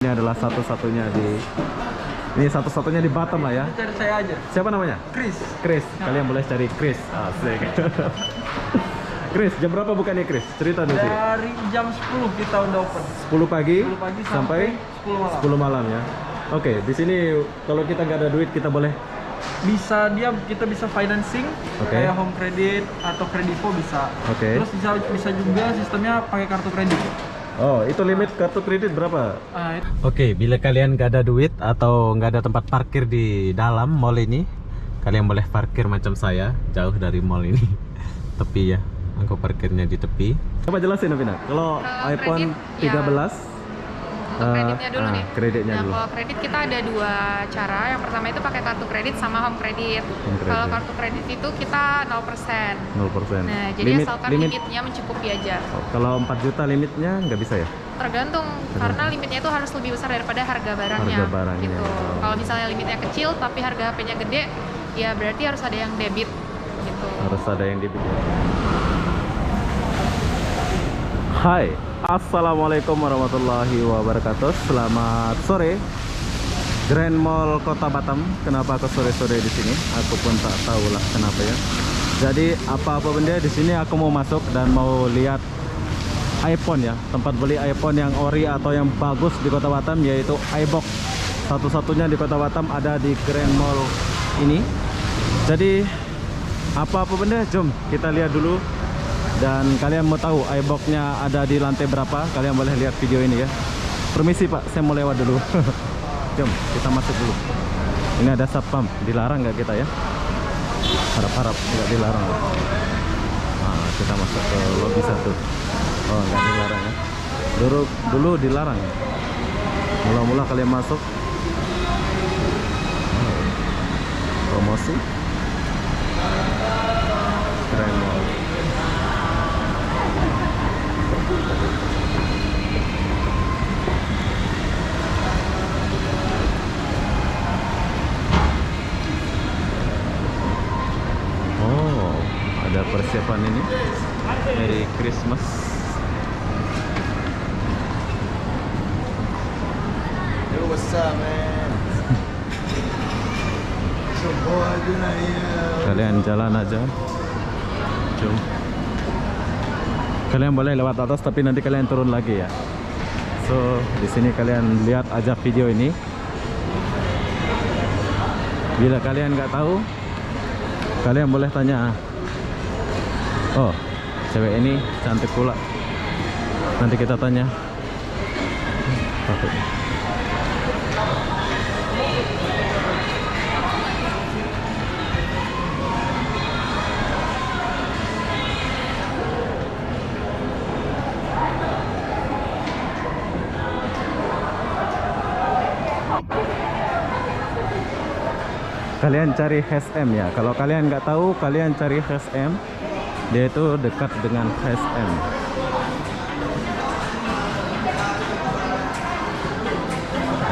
Ini adalah satu-satunya di Batam lah ya. Cari saya aja. Siapa namanya? Chris. Chris. Kalian boleh cari Chris. Asik. Chris, jam berapa bukannya Chris? Cerita dulu sih. Dari jam 10 kita udah open. 10 pagi, 10 pagi sampai 10 10 malam malam. ya. Oke, di sini kalau kita nggak ada duit kita boleh. Kita bisa financing kayak home credit atau kredivo bisa. Terus bisa juga sistemnya pakai kartu kredit. Oh, itu limit kartu kredit berapa? Oke, bila kalian nggak ada duit atau nggak ada tempat parkir di dalam mall ini, kalian boleh parkir macam saya, jauh dari mall ini. Tepi ya, aku parkirnya di tepi. Coba jelasin Novina, kalau iPhone kredit, 13 kreditnya dulu nih. Kreditnya Nah, dulu. kalau kredit kita ada dua cara. Yang pertama itu pakai kartu kredit sama home kredit. Kalau kartu kredit itu kita 0%. 0%. Nah, jadi asalkan limitnya mencukupi aja. Kalau 4 juta limitnya nggak bisa ya? Tergantung, karena limitnya itu harus lebih besar daripada harga barangnya. Harga barangnya. Gitu. Kalau misalnya limitnya kecil tapi harga HP-nya gede, ya berarti harus ada yang debit. Gitu. Harus ada yang debit. Hai, assalamualaikum warahmatullahi wabarakatuh. Selamat sore, Grand Mall Kota Batam. Kenapa aku sore-sore di sini? Aku pun tak tahu lah kenapa ya. Jadi apa-apa benda di sini aku mau masuk dan mau lihat iPhone ya. Tempat beli iPhone yang ori atau yang bagus di Kota Batam yaitu iBox. Satu-satunya di Kota Batam ada di Grand Mall ini. Jadi apa-apa benda, jom kita lihat dulu. Dan kalian mau tahu iBox-nya ada di lantai berapa, kalian boleh lihat video ini ya. Permisi Pak, saya mau lewat dulu. Jom kita masuk dulu. Ini ada satpam, dilarang nggak kita ya? Harap-harap nggak dilarang. Nah, kita masuk ke lobby 1. Oh, nggak dilarang ya. Dulu dilarang. Mula-mula kalian masuk. Promosi Grand Mall. Oh, ada persiapan ini Merry Christmas. Yo, what's up, man? Kalian jalan aja. Jom. Kalian boleh lewat atas tapi nanti kalian turun lagi ya. So, di sini kalian lihat aja video ini. Bila kalian nggak tahu, kalian boleh tanya. Oh, cewek ini cantik pula. Nanti kita tanya. Oke. Kalian cari HSM ya. Kalau kalian nggak tahu, kalian cari HSM. Dia itu dekat dengan HSM.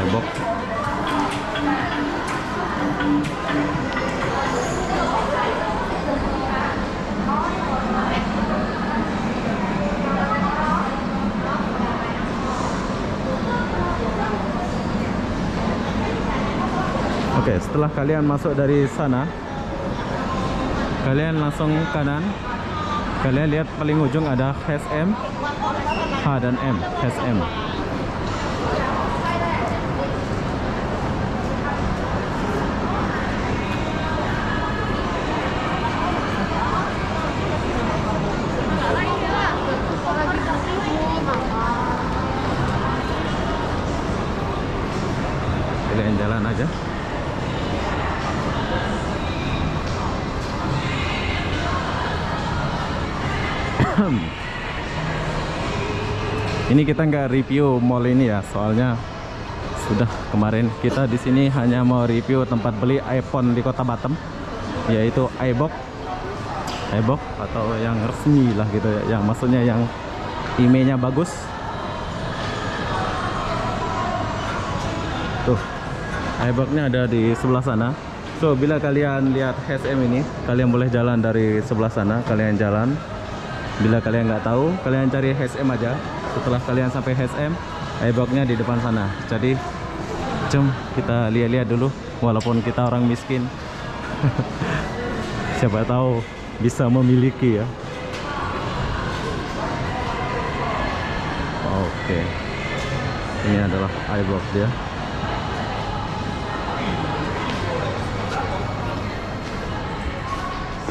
iBox. Oke, setelah kalian masuk dari sana, kalian langsung kanan. Kalian lihat paling ujung ada HSM, H dan M, HSM. Kalian jalan aja. Ini kita nggak review mall ini ya, soalnya sudah kemarin kita di sini hanya mau review tempat beli iPhone di Kota Batam, yaitu iBox. iBox atau yang resmi lah gitu ya, yang maksudnya yang emailnya bagus. Tuh, iBox-nya ada di sebelah sana. So, bila kalian lihat HSM ini, kalian boleh jalan dari sebelah sana, kalian jalan. Bila kalian nggak tahu, kalian cari HSM aja. Setelah kalian sampai HSM, iBox-nya di depan sana. Jadi jom kita lihat-lihat dulu, walaupun kita orang miskin. Siapa tahu bisa memiliki ya. Oke. Ini adalah iBox dia.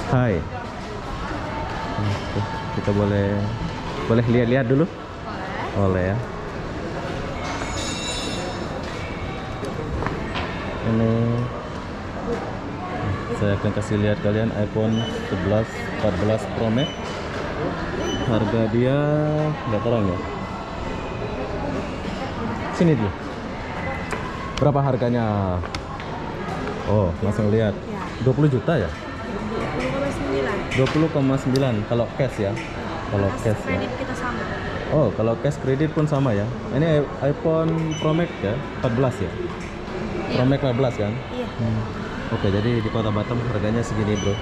Hai. Oke, kita boleh lihat-lihat dulu? Boleh ya. Ini saya akan kasih lihat kalian iPhone 11 14 Pro Max. Harga dia nggak terang ya. Sini dulu. Berapa harganya? Oh, langsung lihat. 20 juta ya? 20,9 kalau cash ya. Kalau cash ya. Kredit kita sama. Oh, kalau cash kredit pun sama ya. Ini iPhone Pro Max ya, 14 ya. Pro Max 14 kan? Iya. Oke, jadi di Kota Batam harganya segini, Bro.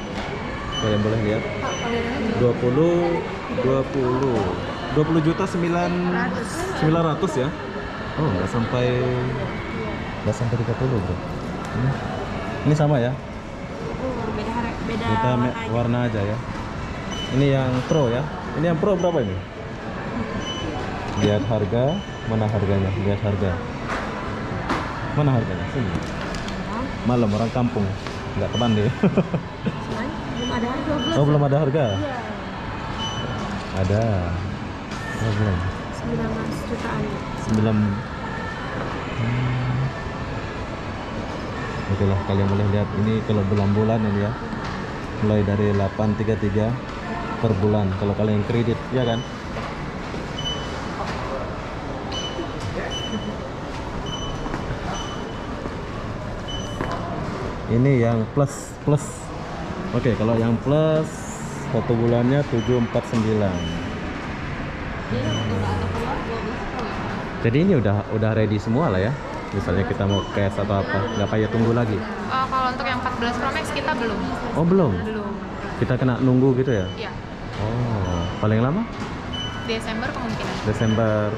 Kalian boleh lihat. 20 juta 900 ya. Oh, nggak sampai 30, Bro. Ini sama ya? Beda warna aja ya. Ini yang Pro ya. Ini yang Pro berapa ini? Lihat harga, mana harganya? Lihat harga. Mana harganya? Sini. Malam orang kampung, nggak ke Bande. belum ada harga. Oh, belum ada harga? Iya. Ada. Oh, belum. 19 jutaan. 9. Oke lah, kalian boleh lihat ini kalau bulan-bulan ini ya. Mulai dari 833 per bulan kalau kalian kredit, ya kan? Ini yang plus. Oke, kalau yang plus satu bulannya 749. Jadi ini udah ready semua lah ya. Misalnya kita mau cash atau apa, nggak payah tunggu lagi. Kalau untuk yang 14 Pro Max kita belum. Oh, belum. Belum. Kita kena nunggu gitu ya? Iya. Oh, paling lama? Desember kemungkinan. Desember.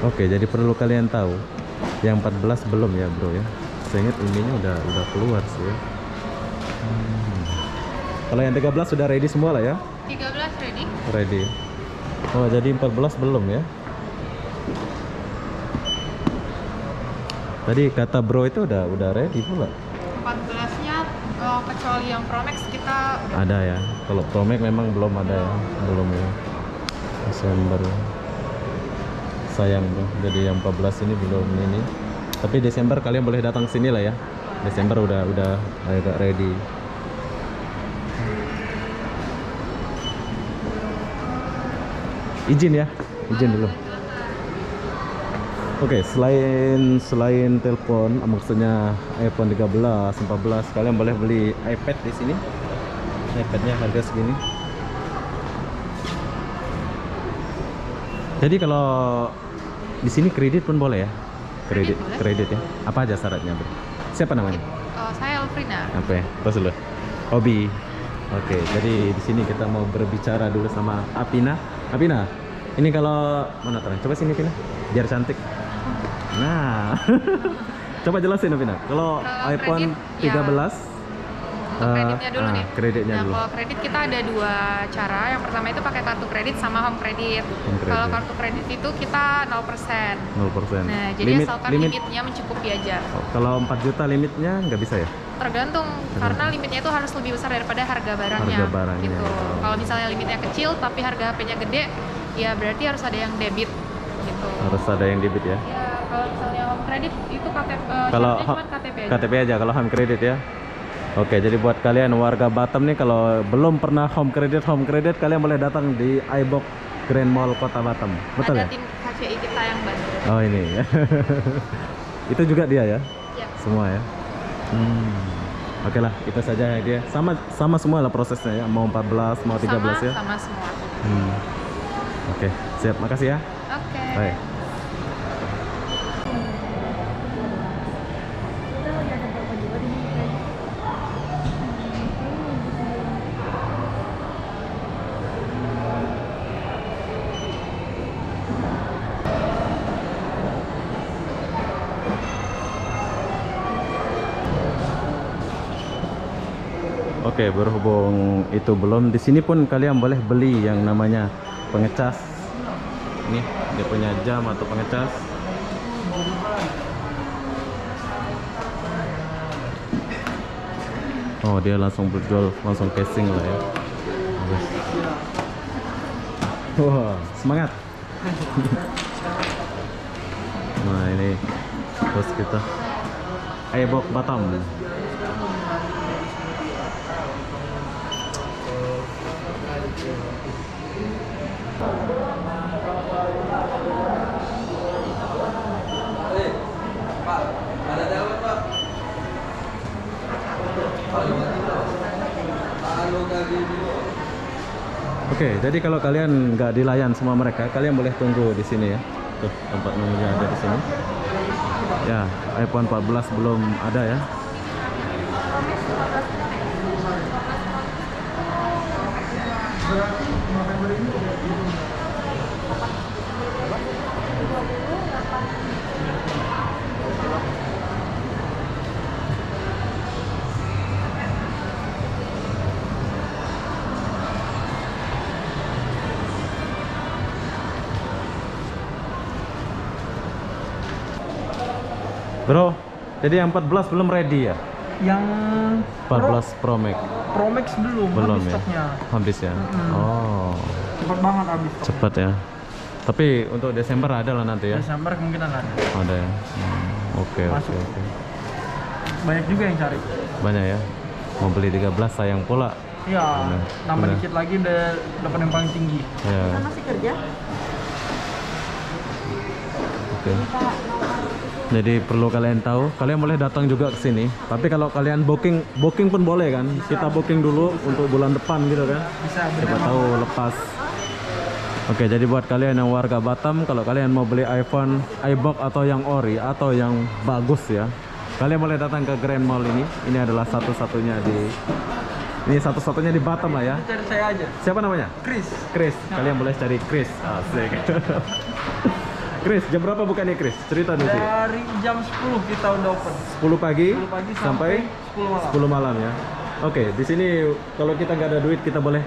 Oke, jadi perlu kalian tahu, yang 14 belum ya, Bro ya. Saya ingat ininya udah keluar sih ya. Kalau yang 13 sudah ready semua lah ya? 13 ready. Ready. Oh, jadi 14 belum ya? Tadi kata Bro itu udah ready pula. 14-nya kecuali yang Pro Max kita udah. Ada ya. Kalau Pro Max memang belum ada ya. Belum ya. Desember. Sayang Bro. Jadi yang 14 ini belum ini. Tapi Desember kalian boleh datang sini lah ya. Desember udah agak ready. Izin ya. Izin dulu. Oke, selain telepon, maksudnya iPhone 13, 14, kalian boleh beli iPad di sini. iPadnya harga segini. Jadi kalau di sini kredit pun boleh ya? Kredit ya. Apa aja syaratnya, Bro? Siapa namanya? Saya Elfrina. Apa ya? Terus dulu. Hobi. Oke, jadi di sini kita mau berbicara dulu sama Apina. Apina, ini kalau mana terang? Coba sini Apina, biar cantik. Nah, coba jelasin Apina. Kalau iPhone kredit, 13, kreditnya dulu nih. Kreditnya dulu. Kalau kredit kita ada dua cara. Yang pertama itu pakai kartu kredit sama home kredit. Kalau kartu kredit itu kita 0%. 0%. Nah, jadi asalkan limitnya mencukupi aja. Kalau 4 juta limitnya nggak bisa ya? Tergantung, karena limitnya itu harus lebih besar daripada harga barangnya. Harga barangnya. Gitu. Kalau misalnya limitnya kecil tapi harga HP-nya gede, ya berarti harus ada yang debit. Gitu. Harus ada yang debit ya? Ya, kalau misalnya home credit itu KTP, kalau cuma KTP aja. KTP aja kalau home credit ya. Oke, jadi buat kalian warga Batam nih, kalau belum pernah home credit kalian boleh datang di iBox Grand Mall Kota Batam. Betul ada ya? tim KCI kita yang bantu. Oh, ini ya. Itu juga dia ya? Ya. Semua ya. Oke lah, itu saja ya dia. Sama semua lah prosesnya ya. Mau 14, mau 13 ya. Sama semua. Oke, siap. Makasih ya. Oke. Baik. Oke, berhubung itu belum, di sini pun kalian boleh beli yang namanya pengecas. Ini dia punya jam atau pengecas. Oh, dia langsung berjual langsung casing lah ya. Wah, semangat. Nah, ini bos kita. Aibok Batam. Oke, jadi kalau kalian nggak dilayan sama mereka, kalian boleh tunggu di sini ya. Tuh, tempat menunggunya ada di sini. Ya, iPhone 14 belum ada ya. Bro, jadi yang 14 belum ready ya? Yang 14 Pro Max Pro Max belum habis ya? stoknya. Habis ya? Oh, Cepat banget habis stoknya. cepat ya. Tapi untuk Desember ada lah nanti ya? Desember kemungkinan ada. Ada ya? Oke. Banyak juga yang cari. Banyak ya? Mau beli 13 sayang pula. Iya, nambah Bener. dikit lagi udah dapat yang paling tinggi. Ya. Masih kerja? Oke. Jadi perlu kalian tahu, kalian boleh datang juga ke sini. Tapi kalau kalian booking pun boleh kan? Kita booking dulu untuk bulan depan gitu kan? Bisa, Siapa tahu lepas. Oke, jadi buat kalian yang warga Batam, kalau kalian mau beli iPhone, iBook atau yang ori atau yang bagus ya, kalian boleh datang ke Grand Mall ini. Ini adalah satu-satunya di Batam lah ya. Cari saya aja. Siapa namanya? Chris. Chris. Kalian boleh cari Chris. Asik. Chris, jam berapa buka nih Chris? Cerita dulu sih. Dari jam 10 kita udah open. 10 pagi, 10 pagi sampai 10 malam. 10 malam ya. Oke, di sini kalau kita nggak ada duit kita boleh.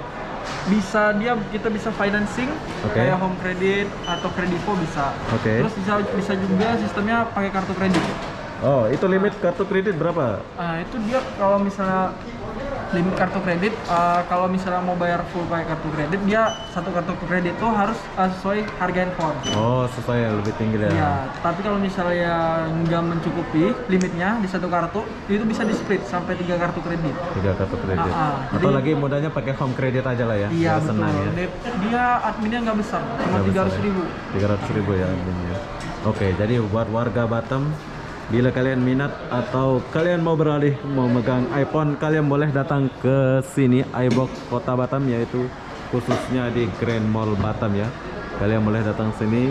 Kita bisa financing kayak home credit atau kredivo bisa. Terus bisa juga sistemnya pakai kartu kredit. Oh, itu limit kartu kredit berapa? Itu dia kalau misalnya limit kartu kredit, kalau misalnya mau bayar full pakai kartu kredit, dia satu kartu kredit itu harus sesuai harga handphone. Oh, sesuai yang lebih tinggi ya. Iya, tapi kalau misalnya nggak mencukupi limitnya di satu kartu, itu bisa di split sampai 3 kartu kredit. 3 kartu kredit. Atau lagi modalnya pakai home credit aja lah ya. Iya, betul. Senang ya. Dia adminnya nggak besar, cuma 300.000. 300.000 ya adminnya. Oke, jadi buat warga Batam, bila kalian minat atau kalian mau beralih mau megang iPhone, kalian boleh datang ke sini iBook Kota Batam, yaitu khususnya di Grand Mall Batam ya. Kalian boleh datang sini,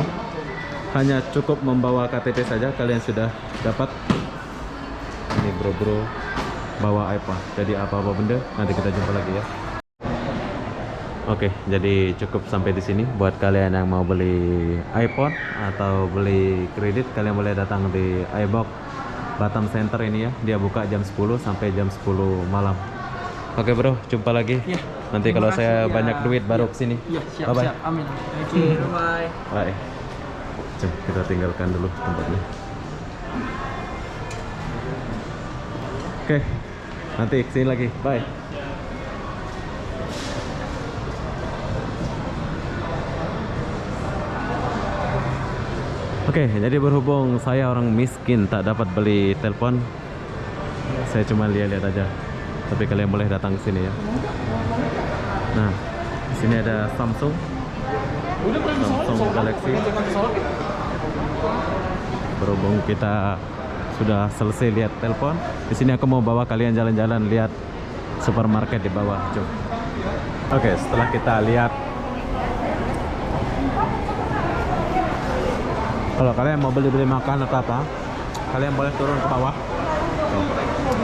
hanya cukup membawa KTP saja kalian sudah dapat. Ini bro bawa iPhone, jadi apa-apa benda nanti kita jumpa lagi ya. Oke, jadi cukup sampai di sini. Buat kalian yang mau beli iPhone atau beli kredit, kalian boleh datang di iBook Batam Center ini ya. Dia buka jam 10 sampai jam 10 malam. Oke bro, jumpa lagi. Ya, nanti kalau saya ya. banyak duit baru kesini. Iya, siap, Bye-bye. siap. Amin. Oke, bye. Bye. Cuk, kita tinggalkan dulu tempatnya. Oke, nanti kesini lagi. Bye. Oke, jadi berhubung saya orang miskin tak dapat beli telepon, saya cuma lihat-lihat aja. Tapi kalian boleh datang ke sini ya. Nah, di sini ada Samsung Galaxy. Berhubung kita sudah selesai lihat telepon, di sini aku mau bawa kalian jalan-jalan lihat supermarket di bawah. Cuk. Oke, setelah kita lihat, kalau kalian mau beli makan atau apa, kalian boleh turun ke bawah.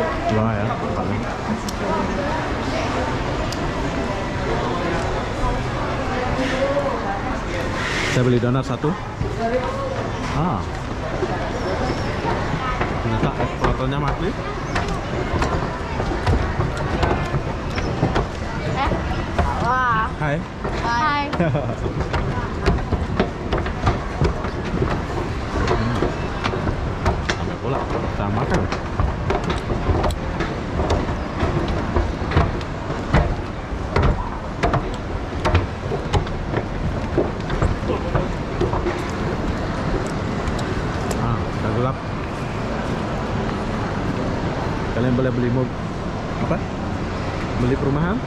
Di bawah ya. Saya beli donat 1. Ternyata eksporternya mati. Wah. Hai. Hai. Sampai pula kita makan. Udah gelap. Kalian boleh beli apa? Beli perumahan?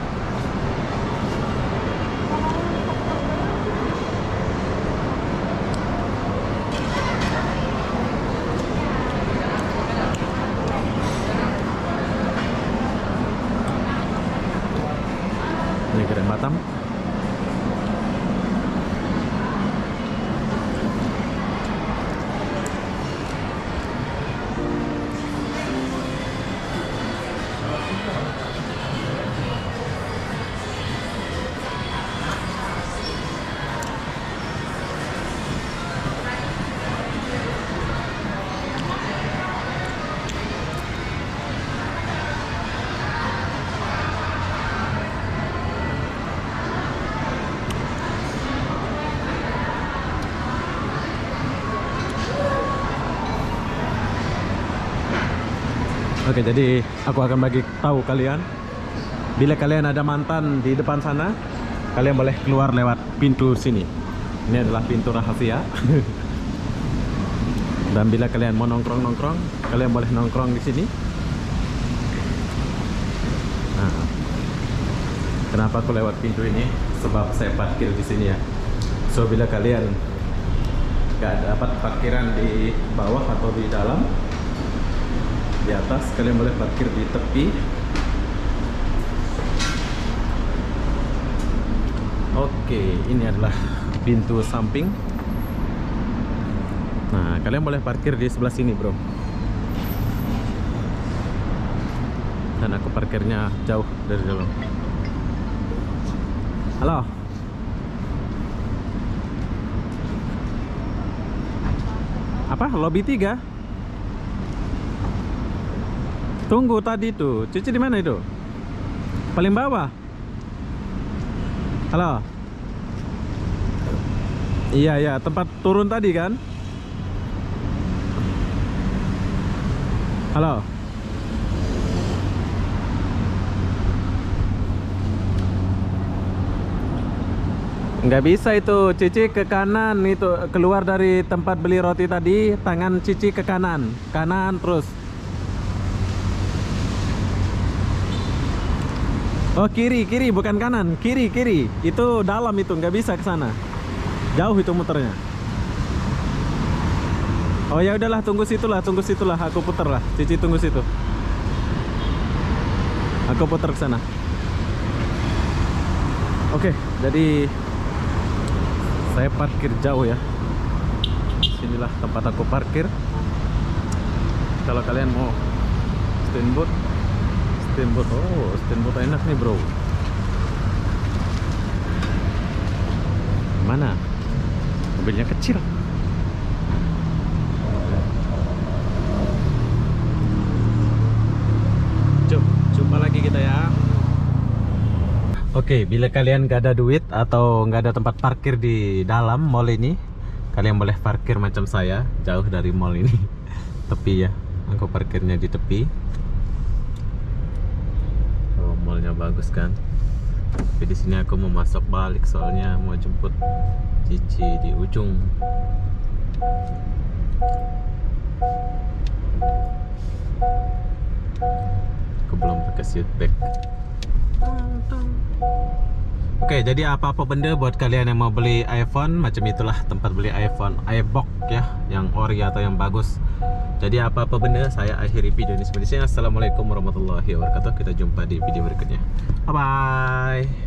Ini Grand Batam. Oke, jadi aku akan bagi tahu kalian. Bila kalian ada mantan di depan sana, kalian boleh keluar lewat pintu sini. Ini adalah pintu rahasia. Dan bila kalian mau nongkrong-nongkrong, kalian boleh nongkrong di sini. Nah, kenapa aku lewat pintu ini? Sebab saya parkir di sini ya. So bila kalian gak dapat parkiran di bawah atau di dalam, di atas, kalian boleh parkir di tepi. Oke, ini adalah pintu samping. Nah, kalian boleh parkir di sebelah sini, bro. Dan aku parkirnya jauh dari dalam. Halo. Apa? Lobby 3? Tunggu tadi tuh. Cici di mana itu? Paling bawah. Halo. Iya ya, tempat turun tadi kan? Halo. Nggak bisa itu, Cici ke kanan itu, keluar dari tempat beli roti tadi, tangan Cici ke kanan, kanan terus. Oh kiri, kiri bukan kanan, kiri, kiri. Itu dalam itu, nggak bisa ke sana. Jauh itu muternya. Oh ya udahlah, tunggu situlah, aku puter lah. Cici tunggu situ. Aku puter ke sana. Oke, jadi saya parkir jauh ya. Sinilah tempat aku parkir. Kalau kalian mau steamboat, oh steamboat enak nih bro. Mana? Mobilnya kecil. Jumpa lagi kita ya. Oke, bila kalian gak ada duit atau gak ada tempat parkir di dalam mall ini, kalian boleh parkir macam saya, jauh dari mall ini. Tepi ya, aku parkirnya di tepi. Oh, mallnya bagus kan. Tapi di sini aku mau masuk balik soalnya mau jemput Cici di ujung. Aku belum pakai seat belt. Oke, jadi apa-apa benda buat kalian yang mau beli iPhone, macam itulah tempat beli iPhone, iBox ya, yang ori atau yang bagus. Jadi apa-apa benda, saya akhiri video ini sampai di sini. Assalamualaikum warahmatullahi wabarakatuh. Kita jumpa di video berikutnya. Bye bye.